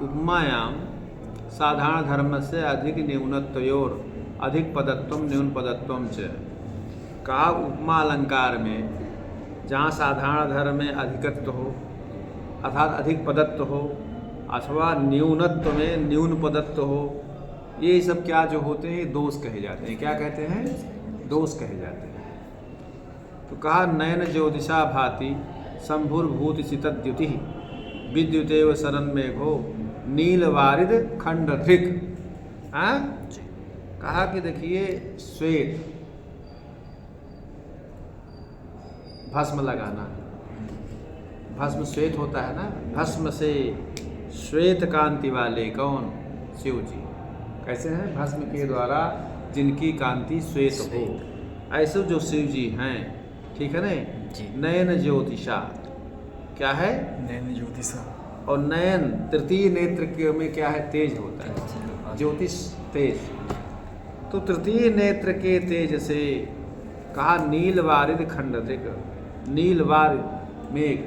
उपमायां साधारण धर्म से अधिक न्यूनत्वयोर अधिक पदत्वम न्यून पदत्वम च। कहा उपमा अलंकार में जहाँ साधारण धर्म में अधिकत्व हो अर्थात अधिक पदत्व हो अथवा न्यूनत्व में न्यून पदत्व हो, ये सब क्या जो होते हैं दोष कहे जाते हैं। क्या कहते हैं? दोष कहे जाते हैं। तो कहा नयन ज्योतिषा भाति शंभुर्भूति चितद्युति विद्युतेव शरण मेघो नीलवारिद खंडधृक। कहा कि देखिए श्वेत भस्म लगाना, भस्म श्वेत होता है ना, भस्म से श्वेत कांति वाले कौन? शिव जी। कैसे हैं? भस्म के द्वारा जिनकी कांति श्वेत हो, ऐसे जो शिव जी हैं, ठीक है ना। नयन ज्योतिषा क्या है? नयन ज्योतिषा। और नयन तृतीय नेत्र के में क्या है? तेज होता है, ज्योतिष तेज। तो तृतीय नेत्र के तेज से कहा नीलवारिद खंडधिक, नीलवारिद मेघ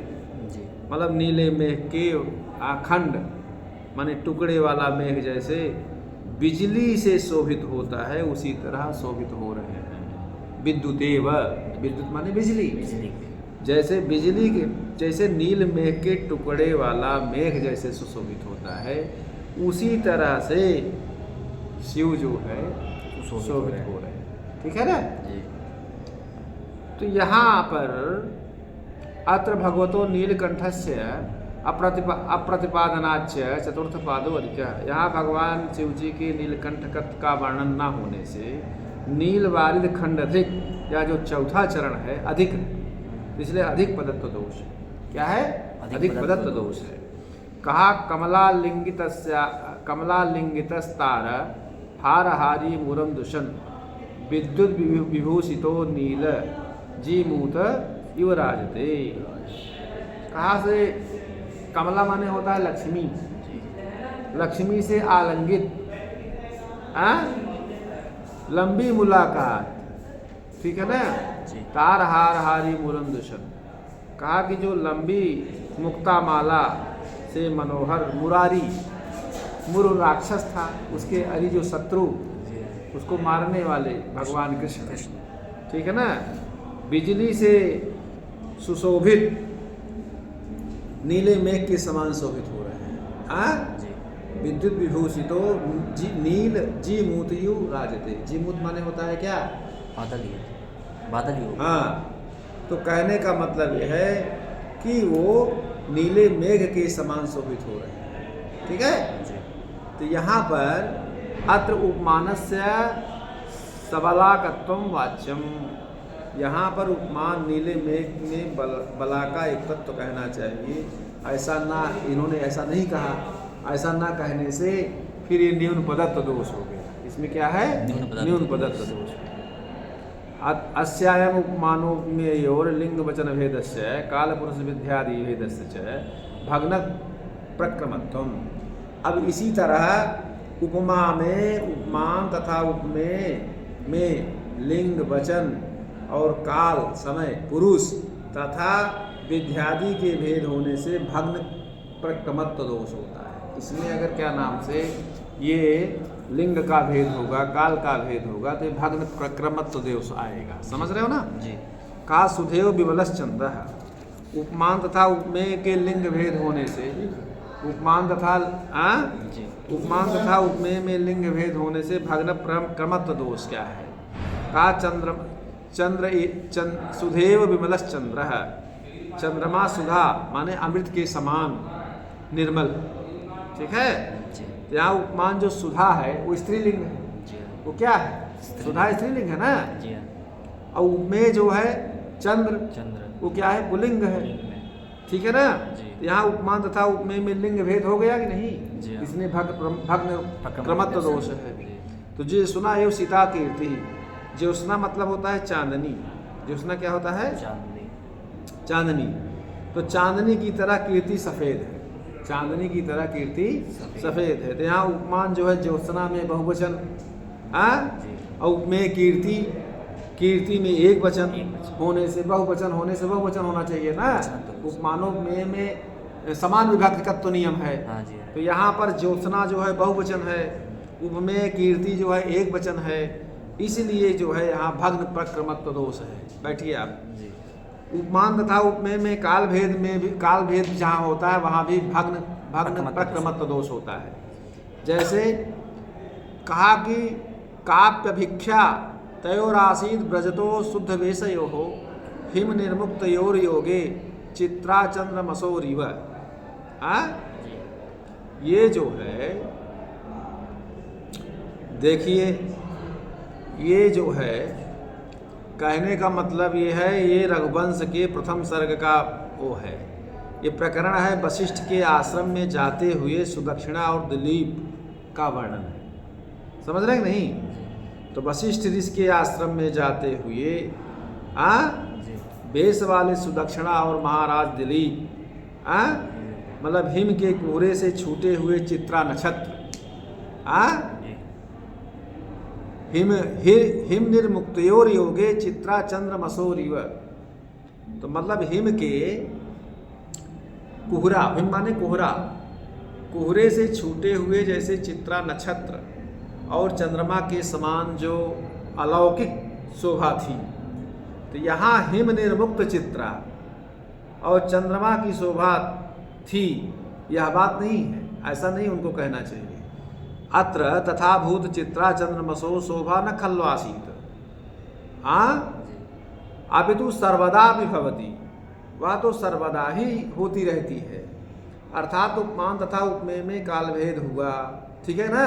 मतलब नीले मेघ के अखंड माने टुकड़े वाला मेघ जैसे बिजली से शोभित होता है उसी तरह शोभित हो रहे हैं। विद्युतेव, विद्युत माने बिजली, जैसे बिजली के जैसे नील मेघ के टुकड़े वाला मेघ जैसे सुशोभित होता है उसी तरह से शिव जो है शोभित हो रहे हैं। ठीक है ना। तो यहाँ पर अत्र भगवतो नीलकंठस्य अप्रतिपादनाच्य चतुर्थ पादो अधिक। यहाँ भगवान शिव जी के नीलकंठ का वर्णन न होने से नीलवारिद खंडधिक या जो चौथा चरण है अधिक, इसलिए अधिक पदत्व दोष। क्या है? अधिक पदत्व दोष है। कहा कमलालिंगितस्तार हारहारी मूरम दुषन विद्युत विभूषितो नील जीमूत युवराजते। कहाँ से? कमला माने होता है लक्ष्मी, लक्ष्मी से आलिंगित लंबी मुलाकात, ठीक है ना। तार हार हारी मूरम दूषण। कहा कि जो लंबी मुक्ता माला से मनोहर मुरारी, मुरु राक्षस था, उसके अरि जो शत्रु उसको मारने वाले भगवान कृष्ण, ठीक है ना। बिजली से सुशोभित नीले मेघ के समान शोभित हो रहे हैं। विद्युत विभूषितो नील जी मूतयु राजते। जी मूत माने होता है क्या? बादल ही, बादल ही। हाँ, तो कहने का मतलब यह है कि वो नीले मेघ के समान शोभित हो रहे हैं। ठीक है। तो यहाँ पर अत्र उपमानस्य सबलाकत्वम वाच्यम, यहाँ पर उपमान नीले मेघ में बला का एक तत्व कहना चाहिए। ऐसा ना, इन्होंने ऐसा नहीं कहा। ऐसा ना कहने से फिर ये न्यून पदत्व दोष हो गया। इसमें क्या है? न्यून पदत्व दोष। अस्यायम उपमानोपमेयोर लिंग वचन भेदस्य काल पुरुष विद्यादि भेदस्य च भग्न प्रक्रमत्वम। अब इसी तरह उपमा में उपमान तथा उपमेय में लिंग वचन और काल समय पुरुष तथा विद्यादि के भेद होने से भग्न प्रक्रमत्व दोष होता है। इसमें अगर क्या नाम से ये लिंग का भेद होगा, काल का भेद होगा, तो भग्न प्रक्रमत्व दोष आएगा। समझ रहे हो ना जी। का सुधेव विमलश्चंद्र, उपमान तथा उपमेय के लिंग भेद होने से उपमान तथा उपमेय में लिंग भेद होने से भग्न प्रक्रमत्व दोष क्या है? का सुधेव विमलश्चंद्र, चंद्रमा सुधा माने अमृत के समान निर्मल। ठीक है। यहाँ उपमान जो सुधा है वो स्त्रीलिंग है। वो क्या है? सुधा स्त्रीलिंग है ना। और उपमेय जो है चंद्र वो क्या है? पुल्लिंग है। ठीक है ना। यहाँ उपमान तथा उपमेय में लिंग भेद हो गया कि नहीं? इसमें भग्न क्रमत्व दोष है। तो जो सुना एवं सीता कीर्ति, ज्योत्सना मतलब होता है चांदनी। ज्योत्सना क्या होता है? चांदनी। तो चांदनी की तरह कीर्ति सफेद है, चांदनी की तरह कीर्ति सफेद है। तो यहाँ उपमान जो है ज्योत्सना में बहुवचन, और उपमेय कीर्ति, कीर्ति में एक वचन होने से बहुवचन होना चाहिए ना। उपमानों में समान विभक्तिकत्व नियम है। हाँ जी। तो यहाँ पर ज्योत्सना जो है बहुवचन है, उपमेय कीर्ति जो है एक वचन है, इसलिए जो है यहाँ भग्न प्रक्रमत्व दोष है। बैठिए आप। जी। उपमान तथा उपमेय में काल भेद जहाँ होता है वहाँ भी भग्न प्रक्रमत्व दोष होता है। जैसे कहा कि काप्यभिख्या तयोरासीद ब्रजतो शुद्ध वेशयो हो हिम निर्मुक्तयोर योगे चित्रा चंद्रमसोरिव। ये जो है देखिए, ये जो है कहने का मतलब ये है, ये रघुवंश के प्रथम सर्ग का वो है। ये प्रकरण है वशिष्ठ के आश्रम में जाते हुए सुदक्षिणा और दिलीप का वर्णन है। समझ रहे हैं कि नहीं? तो वशिष्ठ ऋषि के आश्रम में जाते हुए वेश वाले सुदक्षिणा और महाराज दिलीप मतलब हिम के कोहरे से छूटे हुए चित्रा नक्षत्र हिम निर्मुक्तयोर योगे चित्रा चंद्रमसोरिव। तो मतलब हिम के कोहरा, हिम माने कोहरा, कोहरे से छूटे हुए जैसे चित्रा नक्षत्र और चंद्रमा के समान जो अलौकिक शोभा थी। तो यहाँ हिम निर्मुक्त चित्रा और चंद्रमा की शोभा थी, यह बात नहीं है, ऐसा नहीं उनको कहना चाहिए। अत्र तथा भूत चित्रा चंद्रमसो शोभा न खल्वासीत अपितु सर्वदा भी भवती, वह तो सर्वदा ही होती रहती है। अर्थात उपमान तथा उपमेय में कालभेद हुआ, ठीक है ना?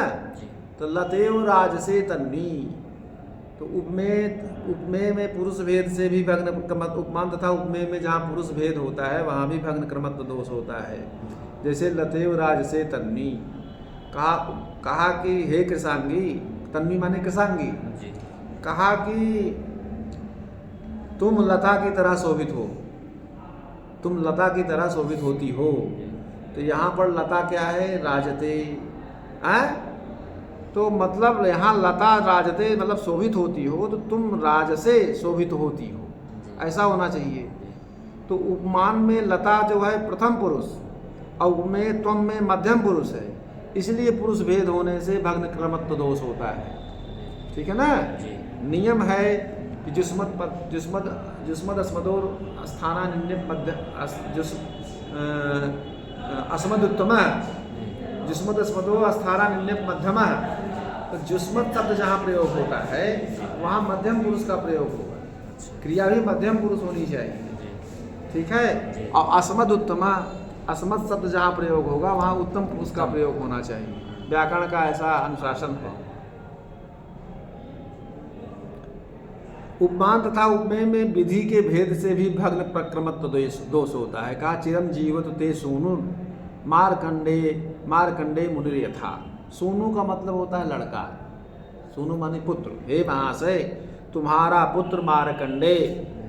तो लतेव राज से तन्नी, तो उपमेय में पुरुष भेद से भी भग्न, उपमान तथा उपमेय में जहाँ पुरुष भेद होता है वहाँ भी भग्न क्रमत्व दोष होता है। जैसे लतेव राज से तन्नी, कहा कि हे कृषांगी, तन्वी माने कृषांगी, कहा कि तुम लता की तरह शोभित हो, तुम लता की तरह शोभित होती हो। तो यहाँ पर लता क्या है? राजते। तो मतलब यहाँ लता राजते मतलब शोभित होती हो, तो तुम राज से शोभित होती हो, ऐसा होना चाहिए। तो उपमान में लता जो है प्रथम पुरुष और उपमेय त्वम में मध्यम पुरुष है, इसलिए पुरुष भेद होने से भग्न क्रमत्व दोष होता है। ठीक है ना? नियम है कि जुस्मद अस्मदोर स्थाना निन्य मध्य अस्मद उत्तम जुस्मद अस्मदो स्थाना निन्य मध्यम। तो जुस्मद शब्द जहाँ प्रयोग होता है वहाँ मध्यम पुरुष का प्रयोग होगा, क्रिया भी मध्यम पुरुष होनी चाहिए। ठीक है? और अस्मद उत्तमा, अस्मद शब्द जहाँ प्रयोग होगा वहाँ उत्तम पुरुष का प्रयोग होना चाहिए। व्याकरण का ऐसा अनुशासन है। उपमान तथा उपमेय में विधि के भेद से भी भग्न प्रक्रमत्व दोष होता है। कहा चिरम जीवत ते सोनु मारकंडे मुनिर यथा। सोनू का मतलब होता है लड़का, सोनू माने पुत्र। हे महाशय, तुम्हारा पुत्र मारकंडे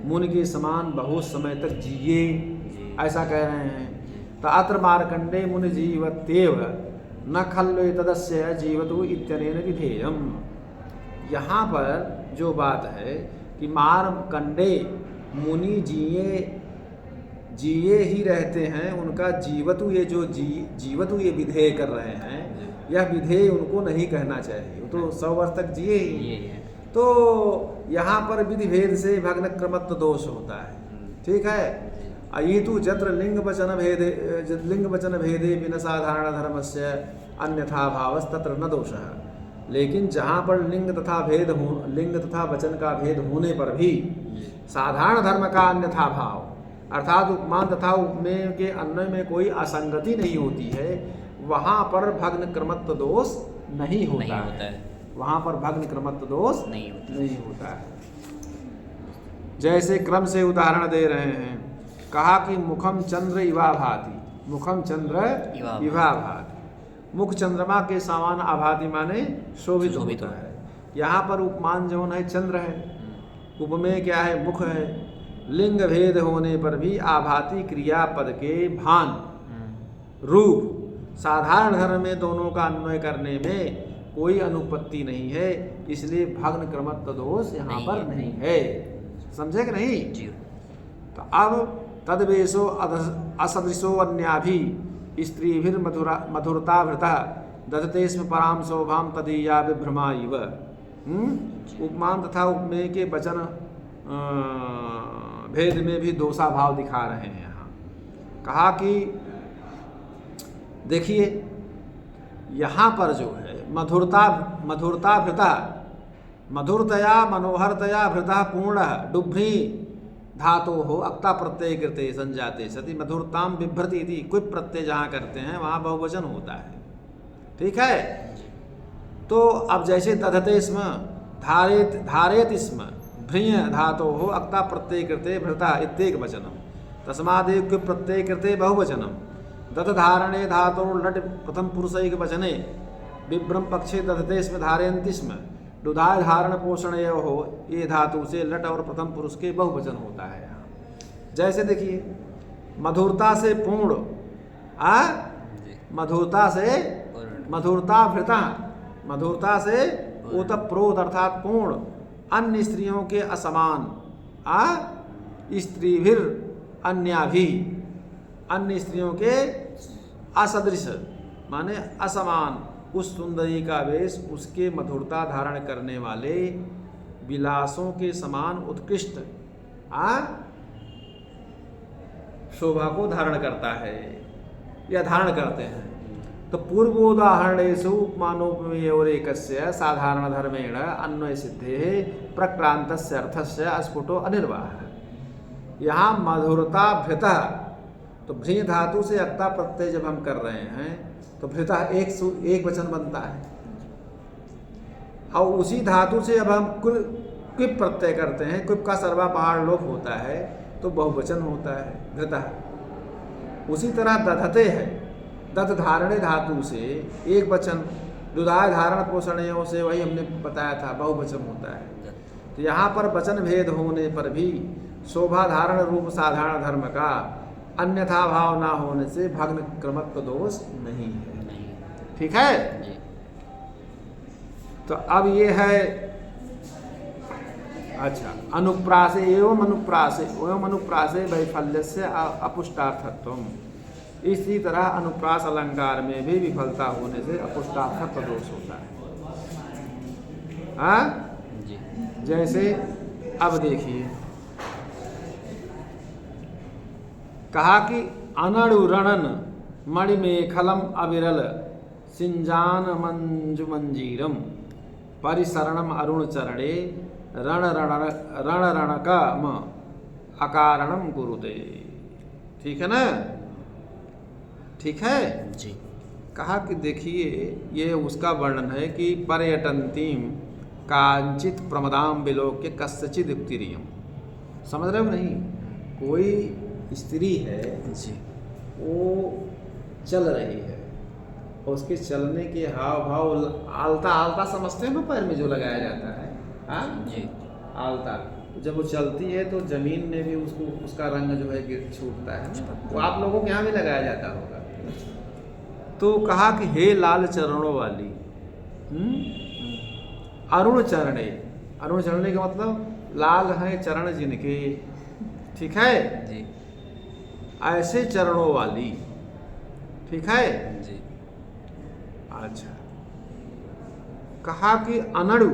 मुनि के समान बहुत समय तक जिए, ऐसा कह रहे हैं। तो अत्र मारकंडे मुनि जीवत्येव न खल्वे तदस्य जीवतु इत्यनेन विधेयम। यहाँ पर जो बात है कि मारकंडे मुनि जिए ही रहते हैं, उनका जीवतु, ये जो जीवतु ये विधेय कर रहे हैं, यह विधेय उनको नहीं कहना चाहिए, तो 100 वर्ष तक जिए ही। तो यहाँ पर विधि भेद से भग्न क्रमत्व दोष होता है। ठीक है? अयितु जत्र लिंग वचन भेदे बिन साधारण धर्मस्य अन्यथा भावस तत्र न दोषः। लेकिन जहाँ पर लिंग तथा वचन का भेद होने पर भी साधारण धर्म का अन्यथा भाव, अर्थात उपमान तथा उपमेय के अन्वय में कोई असंगति नहीं होती है, वहाँ पर भग्न क्रमत्व दोष नहीं होता है। वहाँ पर भग्न क्रमत्व दोष नहीं होता है। जैसे क्रम से उदाहरण दे रहे हैं। कहा कि मुखम चंद्र इवा भाति, मुखम चंद्र इवा भाति, मुख चंद्रमा के समान आभाति माने शोभित होता है। यहाँ पर उपमान जौन है चंद्र है, उपमेय क्या है? मुख है। लिंग भेद होने पर भी आभाति क्रियापद के भान रूप साधारण धर्म में दोनों का अन्वय करने में कोई अनुपत्ति नहीं है, इसलिए भग्न क्रमत्व दोष यहाँ पर नहीं है। समझे कि नहीं? जी। तो अब तद्वेशो असदृशो अन्याभि स्त्रीभिर्मधुरा मधुरताभृतः दधते स्म पराम शोभाम तदीया विभ्रमा इव। उपमान तथा उपमेय के वचन भेद में भी दोषा भाव दिखा रहे हैं। यहाँ कहा कि देखिए यहाँ पर जो है मधुरता भृता मधुरतया मनोहरतया भृता पूर्ण डुभ्री धातो हो अक्ता प्रत्यय कृते संजाते सति मधुरताम बिभ्रति इति क्विप प्रत्यय जहाँ करते हैं वहाँ बहुवचन होता है। ठीक है। तो अब जैसे दधते स्म धारेत स्म भ्रिय धातो हो अक्ता प्रत्यय कृते भृता इत्येक वचनम तस्मादेव क्विप प्रत्यय कृते बहुवचनम दध धारणे धातो लट प्रथम पुरुषैक वचने विभ्रम पक्षे दधते स्म धारयन्ति स्म दुधाय धारण पोषण हो ये धातु से लट और प्रथम पुरुष के बहुवचन होता है। यहाँ जैसे देखिए मधुरता से पूर्ण मधुरता से मधुरता भृता मधुरता से ओतप्रोत अर्थात पूर्ण अन्य स्त्रियों के असमान स्त्रीभिर अन्याभि अन्य स्त्रियों के असदृश माने असमान उस सुंदरी का वेश उसके मधुरता धारण करने वाले विलासों के समान उत्कृष्ट शोभा को धारण करता है या धारण करते हैं। तो पूर्वोदाहरणेषु उपमानोपमेयोरेकस्य साधारण धर्मेण अन्वय सिद्धे प्रक्रांतस्य अर्थस्य स्फुटो अनिर्वाह। यहाँ मधुरता भृतः तो भ्री धातु से अक्ता प्रत्यय जब हम कर रहे हैं तो भृता एक वचन बनता है और उसी धातु से अब हम क्विप प्रत्यय करते हैं। क्विप का सर्वा पहाड़ लोप होता है तो बहुवचन होता है भृता। उसी तरह दधते है दध धारणे धातु से एक वचन दुधाय धारण पोषणयों से वही हमने बताया था बहुवचन होता है। तो यहाँ पर वचन भेद होने पर भी शोभा धारण रूप साधारण धर्म का अन्यथा भाव ना होने से भग्न क्रमत्व दोष नहीं है। ठीक है। तो अब ये है अच्छा अनुप्रासे एवं अनुप्रासे वैफल्य से अपुष्टार्थत्व। इसी तरह अनुप्रास अलंकार में भी विफलता होने से अपुष्टार्थत्व दोष होता है। जैसे अब देखिए कहा कि अनड़ुरणन मणिमेखलम अविरल सिंजान मंजुमंजीरम परिसरणम अरुण चरणे रणरणकम अकारणम कुरुते। ठीक है ना। ठीक है जी। कहा कि देखिए ये उसका वर्णन है कि पर्यटंतीम कांचित प्रमदाम विलोक्य कस्यचिद युक्तिरियम। समझ रहे हो नहीं। कोई स्त्री है जी वो चल रही है और उसके चलने के हाव भाव आलता समझते हैं ना पैर में जो लगाया जाता है जी आलता। जब वो चलती है तो जमीन में भी उसको उसका रंग जो है गिर छूटता है। वो आप लोगों के यहाँ भी लगाया जाता होगा। तो कहा कि हे लाल चरणों वाली अरुण चरणे। अरुण चरणे का मतलब लाल है चरण जिनके। ठीक है जी। ऐसे चरणों वाली। ठीक है जी। अच्छा कहा कि अनड़ु।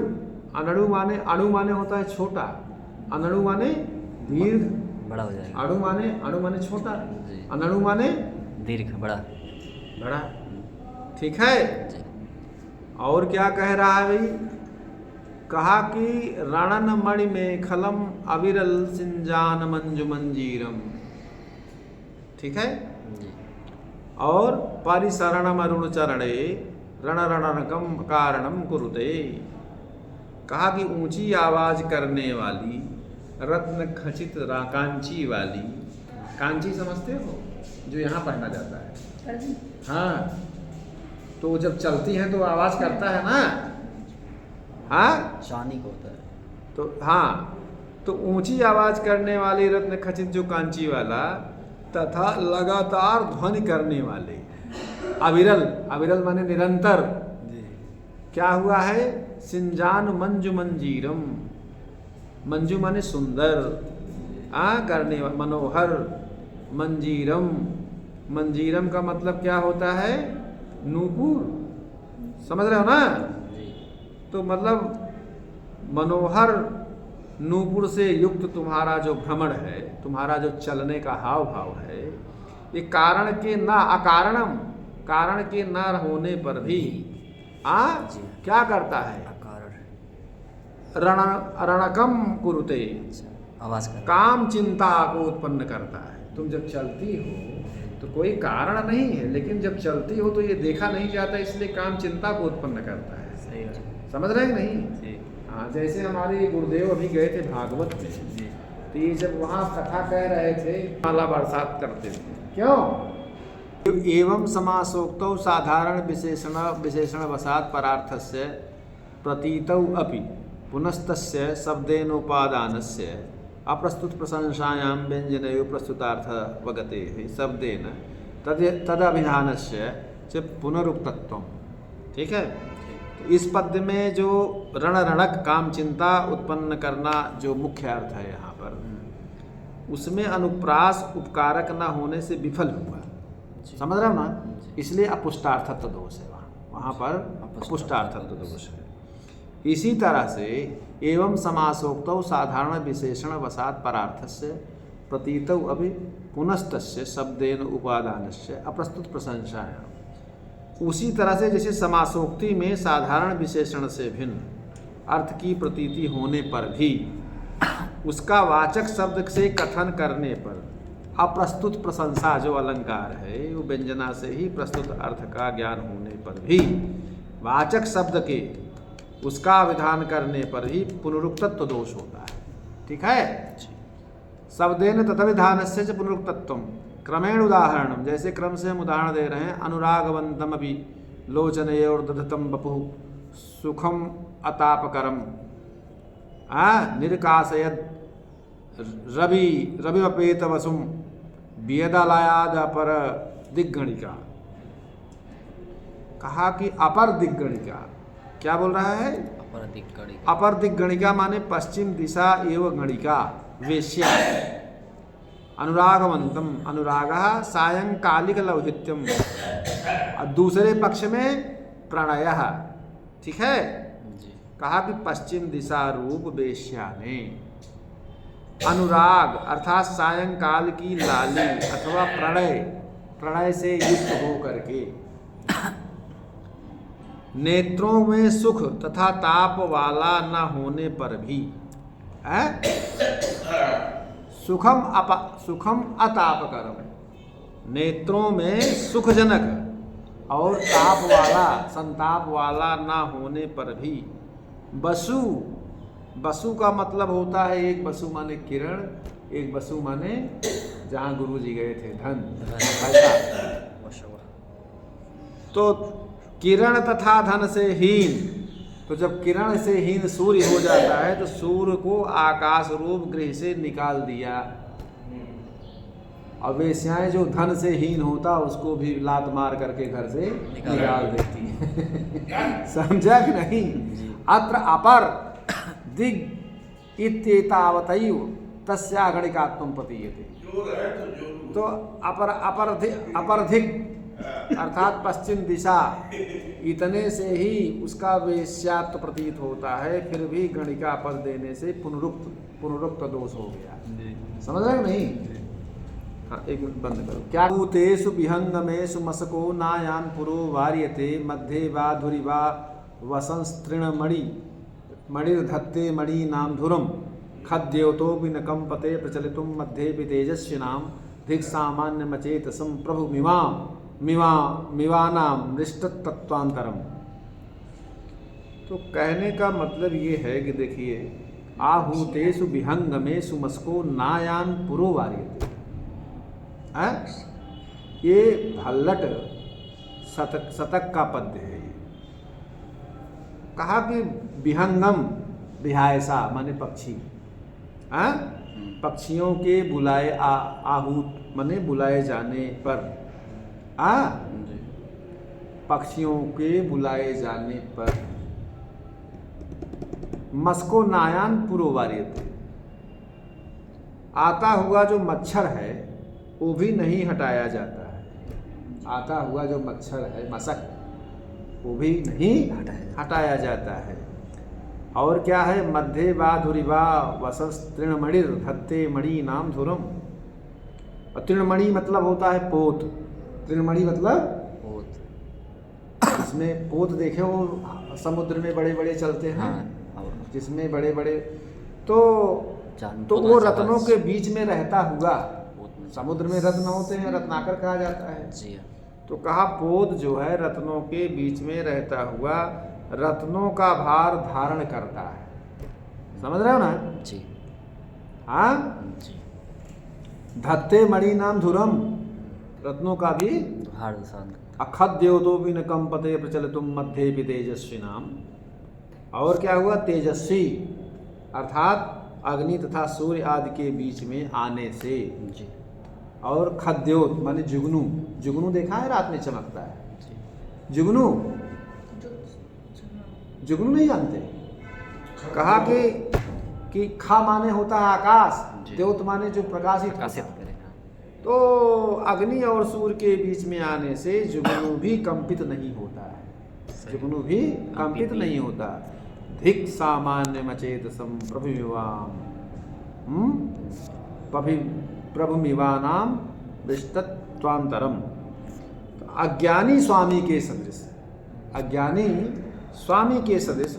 अनड़ु माने अणु माने होता है छोटा। अनड़ु माने दीर्घ बड़ा हो जाएगा। अणु माने छोटा। जी। अनड़ु माने दीर्घ बड़ा। बड़ा। ठीक है जी। और क्या कह रहा है भाई। कहा कि रणन मणि में खलम अविरल सिंजान मंजु मंजीरम। ठीक है जी। और परिसरणम अरुण चरणे रण रणनकम कारणम कुरुते। कहा कि ऊंची आवाज करने वाली रत्न खचित कांची वाली। कांची समझते हो जो यहाँ पहना जाता है। हाँ तो जब चलती है तो आवाज करता है ना। हाँ शानी को होता है। तो हाँ तो ऊंची आवाज करने वाली रत्न खचित जो कांची वाला तथा लगातार ध्वनि करने वाले अविरल। अविरल माने निरंतर। जी। क्या हुआ है सिंजान मंजु मंजीरम। मंजू माने सुंदर करने मनोहर मंजीरम। मंजीरम का मतलब क्या होता है? नूपुर। समझ रहे हो ना? जी। तो मतलब मनोहर नूपुर से युक्त तुम्हारा जो भ्रमण है, तुम्हारा जो चलने का हाव भाव है, ये कारण के ना अकारणम, कारण के न होने पर भी जी। क्या करता है? अकारण। रण रणकम कुरुते, अच्छा, आवाज़ कर। काम चिंता को उत्पन्न करता है। तुम जब चलती हो तो कोई कारण नहीं है, लेकिन जब चलती हो तो ये देखा नहीं जाता, इसलिए काम चिंता को उत्पन्न करता है। सही है। समझ रहे हैं नहीं? जी। हाँ, जैसे हमारे गुरुदेव अभी गए थे भागवत में, जी। तो ये जब वहाँ कथा कह रहे थे, माला बरसात करते थे। क्यों? एवं समासोक्तौ साधारण विशेषण वसात परार्थस्य प्रतीतौ अपि पुनस्तस्य शब्देनोपादानस्य अप्रस्तुत प्रशंसायां व्यंजनयो प्रस्तुतार्थवगते शब्देन तदभिधानस्य च पुनरुक्तत्वम्। ठीक है? तो इस पद्य में जो रणरणक काम चिंता उत्पन्न करना जो मुख्य अर्थ है यहाँ पर, उसमें अनुप्रास उपकारक न होने से विफल हुआ। समझ रहे हो ना? इसलिए अपुष्टार्थत्व दोष है वहाँ पर अपुष्टार्थत्व दोष है। इसी तरह से एवं समासोक्तौ साधारण विशेषण वसात परार्थस्य प्रतीतौ अभी पुनस्तस्य शब्देन उपादानस्य अप्रस्तुत प्रशंसायां। उसी तरह से जैसे समासोक्ति में साधारण विशेषण से भिन्न अर्थ की प्रतीति होने पर भी उसका वाचक शब्द से कथन करने पर अप्रस्तुत प्रशंसा जो अलंकार है, वो व्यंजना से ही प्रस्तुत अर्थ का ज्ञान होने पर भी वाचक शब्द के उसका विधान करने पर ही पुनरुक्तत्व दोष होता है। ठीक है? शब्देन तथाविधानस्य च पुनरुक्तत्वम्। क्रमेण उदाहरणम, जैसे क्रम से हम उदाहरण दे रहे हैं। अनुरागवंतम अभी लोचनयोर्दधतं वपुः सुखम अतापकरम निर्काशयद रविवपेत वसुम वियदालयाद अपर दिग्गणिका। कहा कि अपर दिग्गणिका क्या बोल रहा है? अपर दिग्गणिका। अपर दिग्गणिका माने पश्चिम दिशा एवं गणिका वेश्या। अनुरागवंतम, अनुरागः सायंकालिक लौहित्यम, और दूसरे पक्ष में प्रणयः। ठीक है? जी। कहा कि पश्चिम दिशा रूप वेश्या ने अनुराग अर्थात सायंकाल की लाली अथवा प्रणय से युक्त हो करके नेत्रों में सुख तथा ताप वाला न होने पर भी सुखम अतापकरम, नेत्रों में सुखजनक और ताप वाला संताप वाला न होने पर भी वसु का मतलब होता है, एक वसु माने किरण, एक वसु माने जहाँ गुरु जी गए थे धन, ऐसा। तो किरण तथा धन से हीन, तो जब किरण से हीन सूर्य हो जाता है तो सूर्य को आकाश रूप गृह से निकाल दिया। और वेश्याएं जो धन से हीन होता उसको भी लात मार करके घर से निकाल देती है। समझा कि नहीं? अत्र अपर दिग इत्येतावतैव तस्या गणिकात्मं प्रतीयते। तो अपर दिग अर्थात पश्चिम दिशा, इतने से ही उसका वेश्यात्व प्रतीत होता है, फिर भी गणिका पद देने से पुनरुक्त दोष हो गया। समझ रहे हो नहीं? हाँ, एक मिनट बंद करो। क्या भूतेषु विहंगमेषु मसको नायान पुरो वार्यते मध्ये वा धुरि वा वसंस्तृणमणि मणिर्धत्ते मणि नाम धुरम खद्योतोपि न कंपते प्रचलितुम मध्येपि तेजस्विनाम धिक् सामान्य मचेतसम प्रभु मिवानाम निष्ठतत्वांतरम। तो कहने का मतलब ये है कि देखिए, आहूतेषु विहंगमेषु मस्को नायान पुरो वार्यते, ये भल्लट शतक का पद्य है। कहा कि विहंगम विहायसा माने पक्षी, पक्षियों के बुलाए आहूत माने बुलाए जाने पर, पक्षियों के बुलाए जाने पर मस्को नायान पुरो वार्यते, आता हुआ जो मच्छर है वो भी नहीं हटाया जाता है। आता हुआ जो मच्छर है, मशक, वो भी नहीं हटाया जाता है। और क्या है, मध्य वा धुरिवा वसस तृणमणिर धत्ते मणि नाम धुरम। और तृणमणि मतलब होता है पोत। तृणमणि मतलब पोत। इसमें पोत देखे वो समुद्र में बड़े बड़े चलते हैं, जिसमें बड़े बड़े तो वो रत्नों के बीच में रहता हुआ, समुद्र में रत्न होते हैं, रत्नाकर कहा जाता है जी। तो कहा पोत जो है रत्नों के बीच में रहता हुआ रत्नों का भार धारण करता है। समझ रहे हो ना जी। हाँ जी। धत्ते मणि नाम धुरम, रत्नों का भी भार धारण करता अखद्योतो भी न कंपते प्रचलितुम मध्य भी तेजस्वी नाम। और क्या हुआ, तेजस्वी अर्थात अग्नि तथा सूर्य आदि के बीच में आने से। जी। और खद्योत माने जुगनू। जुगनू देखा है रात में चमकता है, जी। जुगनू, जुगनू नहीं जानते। कहा कि खा माने होता है आकाश, द्योत माने जो प्रकाशित करेगा। तो अग्नि और सूर्य के बीच में आने से जुगनू भी कंपित नहीं होता है, जुगनू भी कंपित नहीं होता। धिक सामान्य मचेत सम प्रभुमिवाम प्रभुमिवानाम विष्टत्वांतरम। अज्ञानी स्वामी के सदृश, अज्ञानी स्वामी के सदृश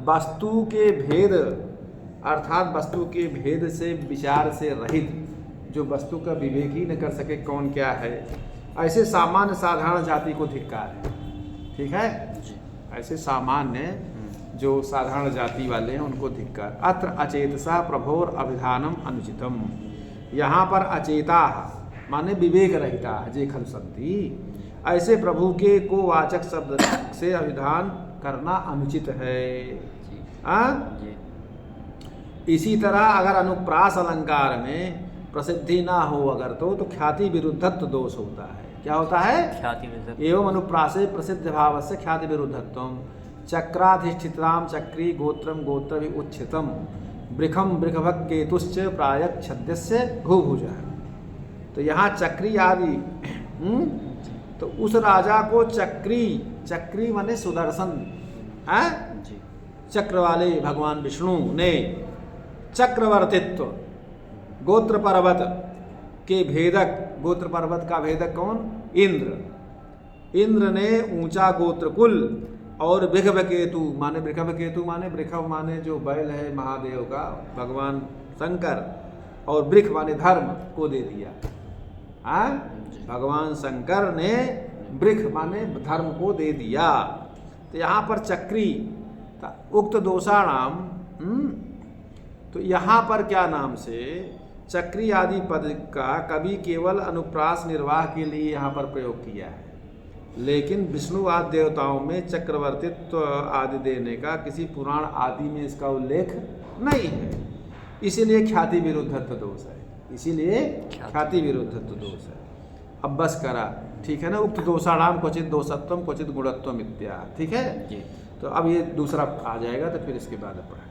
वस्तु के भेद अर्थात वस्तु के भेद से विचार से रहित, जो वस्तु का विवेक ही न कर सके कौन क्या है, ऐसे सामान्य साधारण जाति को धिक्कार है। ठीक है, ऐसे सामान्य जो साधारण जाति वाले हैं उनको धिक्कार। अत्र अचेतसा प्रभोर अभिधानम अनुचितम। यहाँ पर अचेता माने विवेक रहिता जे खल संति, ऐसे प्रभु के को वाचक शब्द से अभिधान करना अनुचित है। इसी तरह अगर अनुप्रास अलंकार में प्रसिद्धि ना हो अगर तो ख्याति विरुद्धत्व दोष होता है। क्या होता है, ख्याति विरुद्धत्व। एवं अनुप्रासे प्रसिद्ध भाव से ख्याति विरुद्धत्वम। चक्राधिष्ठिताम चक्री गोत्रम गोत्र उच्छितम वृखम वृखभक केतुश्च प्रायक छद्यस्य भूभुज। तो यहाँ चक्री आदि तो उस राजा को चक्री, चक्री माने सुदर्शन है, चक्र वाले भगवान विष्णु ने चक्रवर्तित्व, गोत्र पर्वत के भेदक, गोत्र पर्वत का भेदक कौन, इंद्र, इंद्र ने ऊंचा गोत्र कुल और वृषभ केतु माने वृषभ माने जो बैल है महादेव का भगवान शंकर, और वृक्ष माने धर्म को दे दिया। हाँ, भगवान शंकर ने वृक्ष माने धर्म को दे दिया। तो यहाँ पर चक्री उक्त दोषाणाम, तो यहाँ पर क्या नाम से चक्री आदि पद का कभी केवल अनुप्रास निर्वाह के लिए यहाँ पर प्रयोग किया है, लेकिन विष्णु आदि देवताओं में चक्रवर्तित्व आदि देने का किसी पुराण आदि में इसका उल्लेख नहीं है, इसीलिए ख्याति विरुद्धत्व दोष है, इसीलिए ख्याति विरुद्धत्व दोष है। अब बस करा, ठीक है ना। उक्त दोषाणाम क्वचित दोषत्वम क्वचित गुणत्वम इत्या। ठीक है, तो अब ये दूसरा आ जाएगा तो फिर इसके बाद पढ़ा।